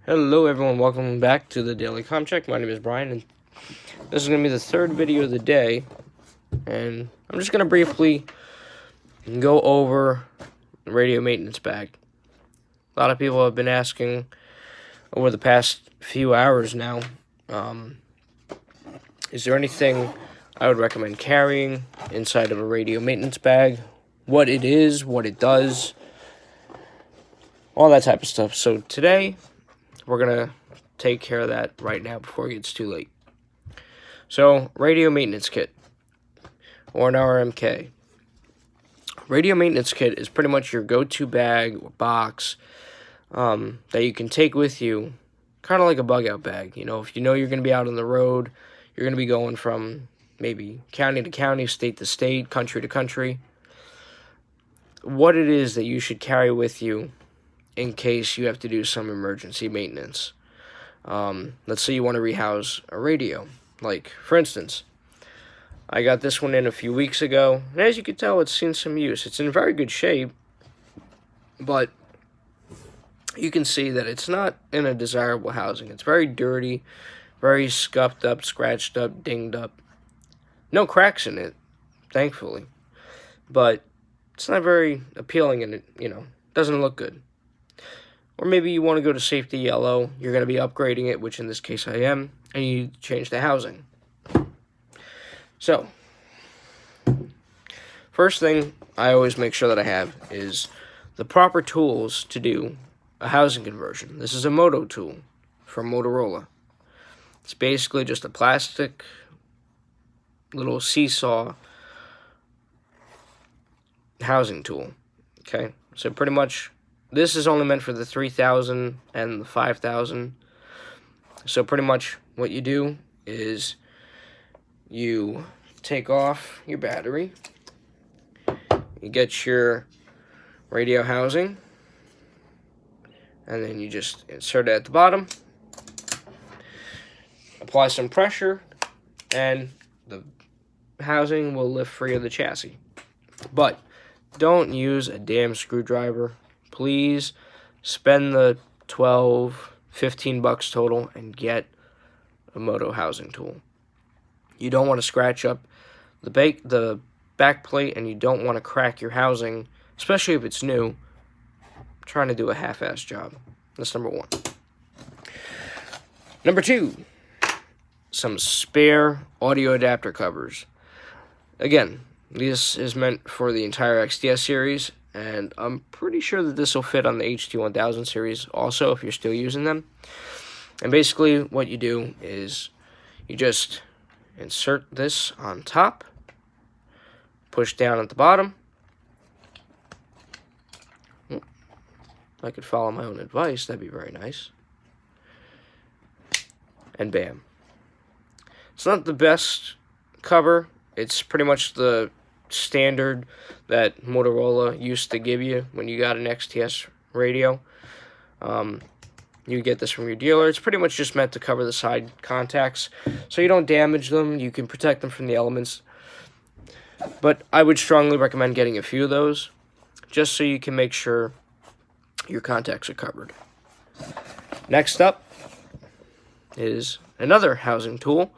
Hello everyone, welcome back to the Daily Com Check. My name is Brian, and this is going to be the third video of the day, and I'm just going to briefly go over the radio maintenance bag. A lot of people have been asking over the past few hours now, is there anything I would recommend carrying inside of a radio maintenance bag? What it is, what it does, all that type of stuff. So today, we're going to take care of that right now before it gets too late. So, radio maintenance kit, or an RMK. Radio maintenance kit is pretty much your go-to bag or box that you can take with you, kind of like a bug-out bag. You know, if you know you're going to be out on the road, you're going to be going from maybe county to county, state to state, country to country. What it is that you should carry with you in case you have to do some emergency maintenance. Let's say you want to rehouse a radio. Like, for instance, I got this one in a few weeks ago, and as you can tell, it's seen some use. It's in very good shape, but you can see that it's not in a desirable housing. It's very dirty, very scuffed up, scratched up, dinged up. No cracks in it, thankfully, but it's not very appealing, and it, doesn't look good. Or maybe you want to go to safety yellow, you're going to be upgrading it, which in this case I am, and you change the housing. So, first thing I always make sure that I have is the proper tools to do a housing conversion. This is a Moto tool from Motorola. It's basically just a plastic little seesaw housing tool. Okay, so pretty much this is only meant for the 3000 and the 5000. So pretty much what you do is you take off your battery, you get your radio housing, and then you just insert it at the bottom, apply some pressure, and the housing will lift free of the chassis. But don't use a damn screwdriver. Please spend the $15 total and get a Moto housing tool. You don't want to scratch up the back plate, and you don't want to crack your housing, especially if it's new, trying to do a half-ass job. That's number one. Number two, some spare audio adapter covers. Again, this is meant for the entire XTS series, and I'm pretty sure that this will fit on the HT1000 series also, if you're still using them. And basically what you do is you just insert this on top, push down at the bottom. If I could follow my own advice, that'd be very nice. And bam. It's not the best cover. It's pretty much the standard that Motorola used to give you when you got an XTS radio. You get this from your dealer. It's pretty much just meant to cover the side contacts so you don't damage them. You can protect them from the elements. But I would strongly recommend getting a few of those just so you can make sure your contacts are covered. Next up is another housing tool.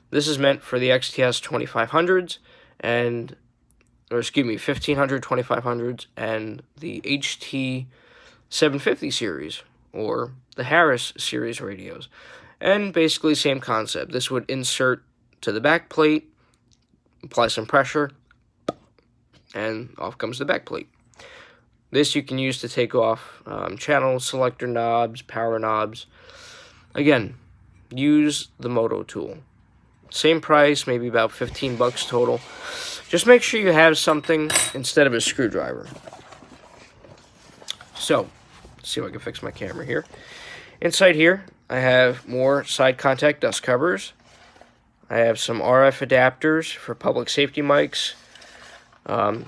This is meant for the XTS 2500s and 1500, 2500s, and the HT 750 series, or the Harris series radios. And basically same concept. This would insert to the back plate, apply some pressure, and off comes the back plate. This you can use to take off channel selector knobs, power knobs. Again, use the Moto tool. Same price, maybe about $15 total. Just make sure you have something instead of a screwdriver. So, let's see if I can fix my camera here. Inside here, I have more side contact dust covers. I have some RF adapters for public safety mics.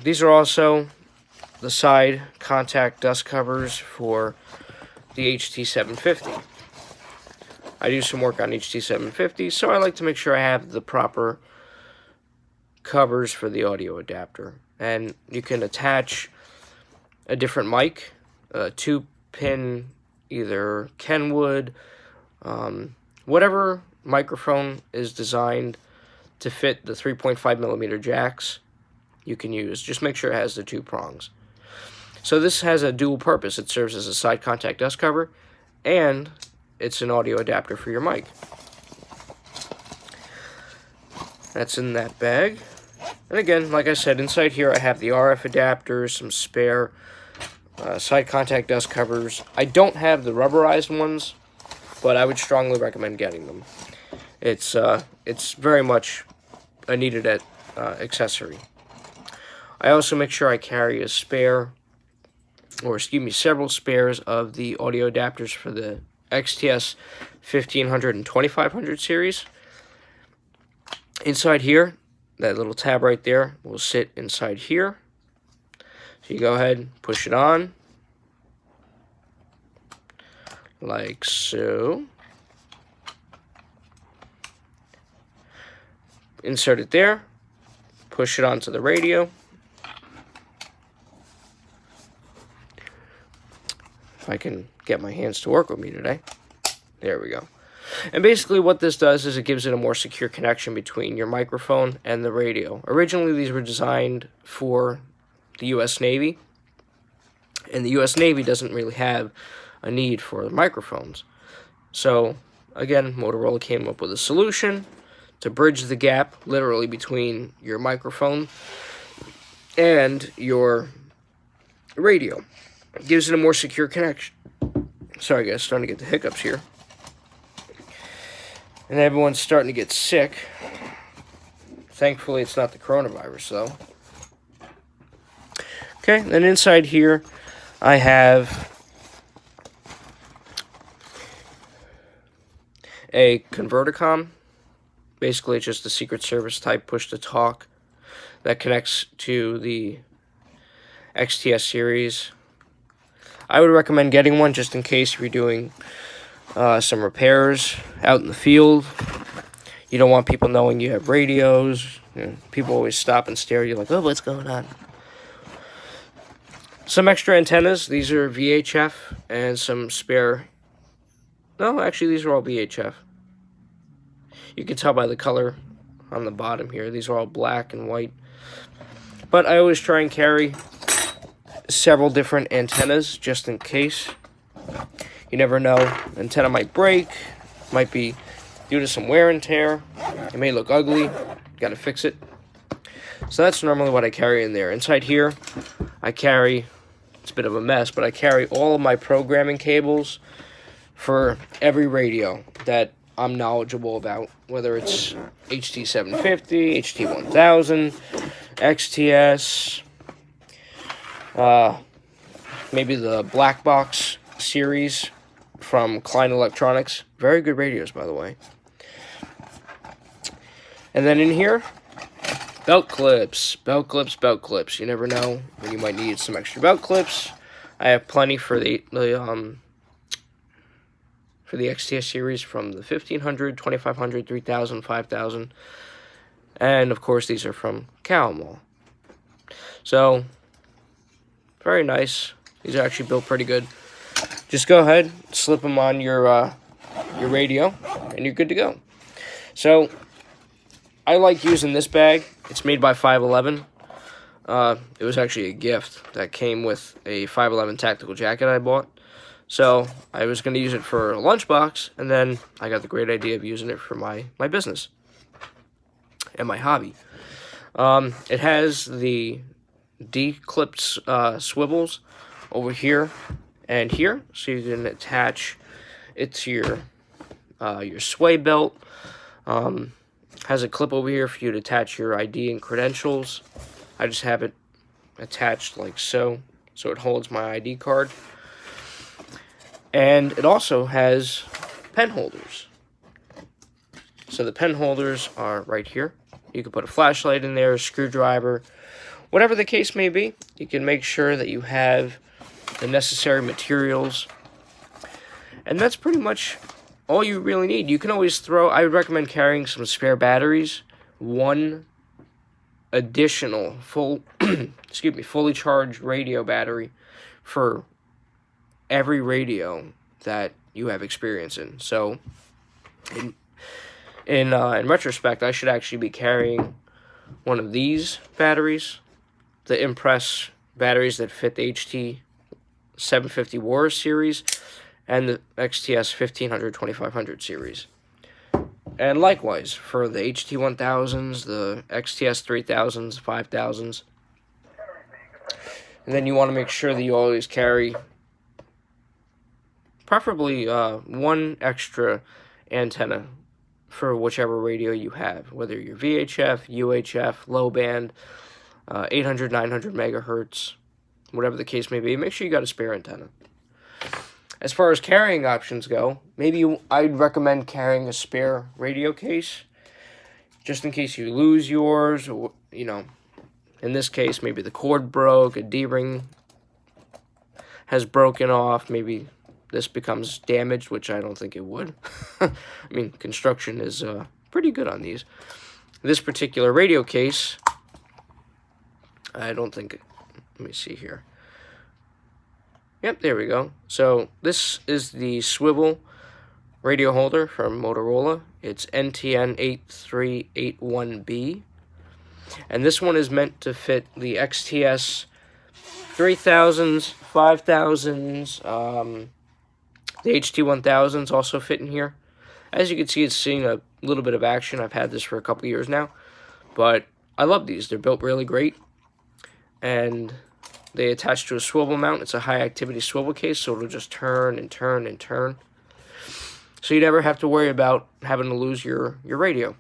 These are also the side contact dust covers for the HT750. I do some work on HT750, so I like to make sure I have the proper covers for the audio adapter. And you can attach a different mic, a 2-pin either Kenwood, whatever microphone is designed to fit the 3.5 millimeter jacks, you can use. Just make sure it has the 2 prongs. So this has a dual purpose. It serves as a side contact dust cover, and it's an audio adapter for your mic. That's in that bag. And again, like I said, inside here I have the RF adapters, some spare side contact dust covers. I don't have the rubberized ones, but I would strongly recommend getting them. It's very much a needed accessory. I also make sure I carry a spare, or excuse me, several spares of the audio adapters for the XTS 1500 and 2500 series. Inside here, that little tab right there will sit inside here. So you go ahead, push it on, like so. Insert it there, push it onto the radio. If I can get my hands to work with me today. There we go. And basically what this does is it gives it a more secure connection between your microphone and the radio. Originally these were designed for the U.S. Navy, and the U.S. Navy doesn't really have a need for microphones. So again, Motorola came up with a solution to bridge the gap literally between your microphone and your radio. It gives it a more secure connection. Sorry guys, starting to get the hiccups here. And everyone's starting to get sick. Thankfully, it's not the coronavirus, though. Okay, then inside here, I have a converticom. Basically, it's just a Secret Service type push-to-talk that connects to the XTS series. I would recommend getting one just in case you're doing some repairs out in the field. You don't want people knowing you have radios. You know, people always stop and stare at you like, oh, what's going on? Some extra antennas. These are VHF and some spare. No, actually, these are all VHF. You can tell by the color on the bottom here. These are all black and white. But I always try and carry several different antennas just in case. You never know. Antenna might break, might be due to some wear and tear. It may look ugly. Got to fix it. So that's normally what I carry in there. Inside here, I carry, it's a bit of a mess, but I carry all of my programming cables for every radio that I'm knowledgeable about, whether it's HT750, HT1000, XTS, maybe the Black Box series from Klein Electronics. Very good radios, by the way. And then in here, belt clips. Belt clips, belt clips. You never know when you might need some extra belt clips. I have plenty for the XTS series from the 1500, 2500, 3000, 5000. And of course, these are from Calmall. So, very nice. These are actually built pretty good. Just go ahead, slip them on your radio, and you're good to go. So, I like using this bag. It's made by 511. It was actually a gift that came with a 511 tactical jacket I bought. So, I was going to use it for a lunchbox, and then I got the great idea of using it for my business and my hobby. It has the D-clipped swivels over here and here, so you can attach it to your sway belt. Has a clip over here for you to attach your ID and credentials. I just have it attached like so it holds my ID card. And it also has pen holders. So the pen holders are right here. You can put a flashlight in there, a screwdriver, whatever the case may be. You can make sure that you have the necessary materials. And that's pretty much all you really need. You can always I would recommend carrying some spare batteries. One additional fully charged radio battery for every radio that you have experience in. So, in retrospect, I should actually be carrying one of these batteries, the Impress batteries that fit the HT 750 War series and the XTS 1500 2500 series. And likewise, for the HT 1000s, the XTS 3000s, 5000s. And then you want to make sure that you always carry preferably one extra antenna for whichever radio you have, whether you're VHF, UHF, low band, 800, 900 megahertz, whatever the case may be. Make sure you got a spare antenna. As far as carrying options go, I'd recommend carrying a spare radio case, just in case you lose yours, or, in this case, maybe the cord broke, a D-ring has broken off, maybe this becomes damaged, which I don't think it would. I mean, construction is pretty good on these. This particular radio case, I don't think, let me see here. Yep, there we go. So this is the swivel radio holder from Motorola. It's NTN8381B. And this one is meant to fit the XTS 3000s, 5000s, the HT 1000s also fit in here. As you can see, it's seeing a little bit of action. I've had this for a couple years now. But I love these. They're built really great. And they attach to a swivel mount. It's a high-activity swivel case, so it'll just turn and turn and turn. So you never have to worry about having to lose your radio.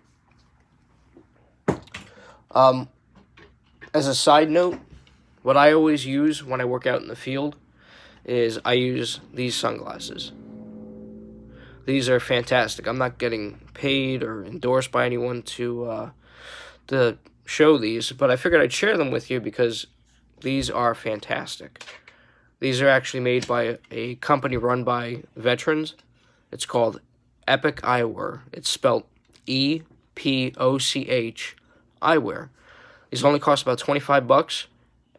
As a side note, what I always use when I work out in the field is I use these sunglasses. These are fantastic. I'm not getting paid or endorsed by anyone to show these, but I figured I'd share them with you because these are fantastic. These are actually made by a company run by veterans. It's called Epic Eyewear. It's spelled EPOCH Eyewear. These only cost about $25,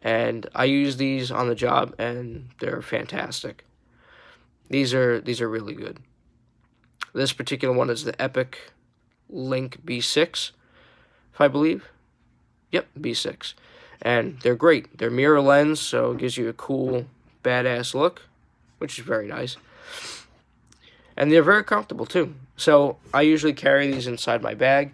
and I use these on the job, and they're fantastic. These are really good. This particular one is the Epic Link B6, if I believe. Yep, B6. And they're great. They're mirror lens, so it gives you a cool, badass look, which is very nice. And they're very comfortable, too. So I usually carry these inside my bag.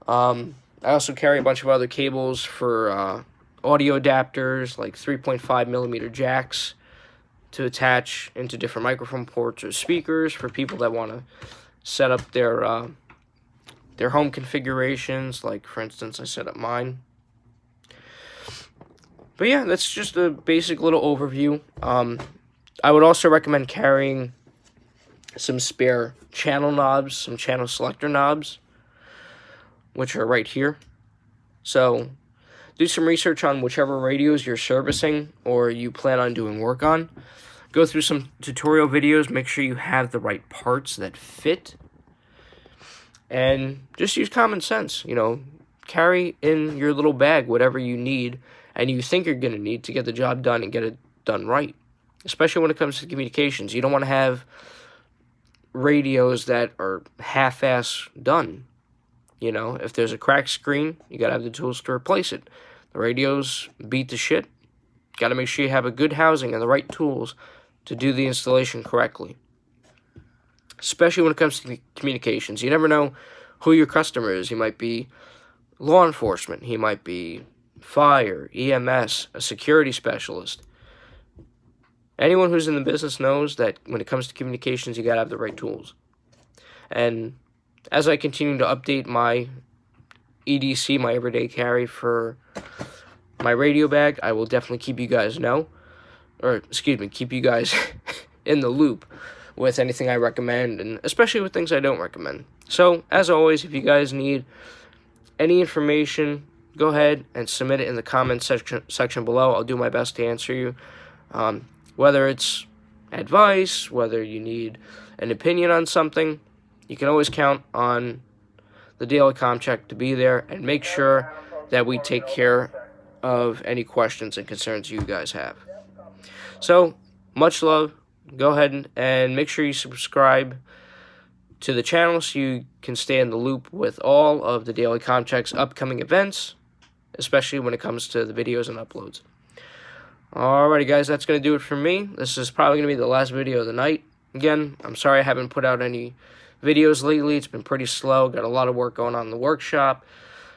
I also carry a bunch of other cables for audio adapters, like 3.5 millimeter jacks to attach into different microphone ports or speakers for people that want to set up their home configurations. Like, for instance, I set up mine. But yeah, that's just a basic little overview. I would also recommend carrying some spare channel knobs, some channel selector knobs, which are right here. So do some research on whichever radios you're servicing or you plan on doing work on. Go through some tutorial videos, make sure you have the right parts that fit, and just use common sense. Carry in your little bag whatever you need and you think you're going to need to get the job done and get it done right. Especially when it comes to communications. You don't want to have radios that are half-ass done. If there's a cracked screen, you got to have the tools to replace it. The radios beat the shit. Got to make sure you have a good housing and the right tools to do the installation correctly. Especially when it comes to communications. You never know who your customer is. He might be law enforcement. He might be fire, EMS, a security specialist. Anyone who's in the business knows that when it comes to communications, you got to have the right tools. And as I continue to update my EDC, my everyday carry for my radio bag, I will definitely keep you guys keep you guys in the loop with anything I recommend, and especially with things I don't recommend. So, as always, if you guys need any information, go ahead and submit it in the comments section below. I'll do my best to answer you. Whether it's advice, whether you need an opinion on something, you can always count on the Daily Com Check to be there and make sure that we take care of any questions and concerns you guys have. So, much love, go ahead and make sure you subscribe to the channel so you can stay in the loop with all of the Daily Comcheck's upcoming events, especially when it comes to the videos and uploads. Alrighty guys, that's going to do it for me. This is probably going to be the last video of the night. Again, I'm sorry I haven't put out any videos lately. It's been pretty slow. Got a lot of work going on in the workshop.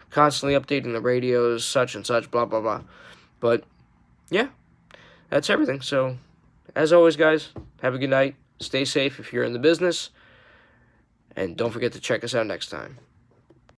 Constantly updating the radios, such and such, blah, blah, blah. But, yeah, that's everything. So, as always, guys, have a good night. Stay safe if you're in the business. And don't forget to check us out next time.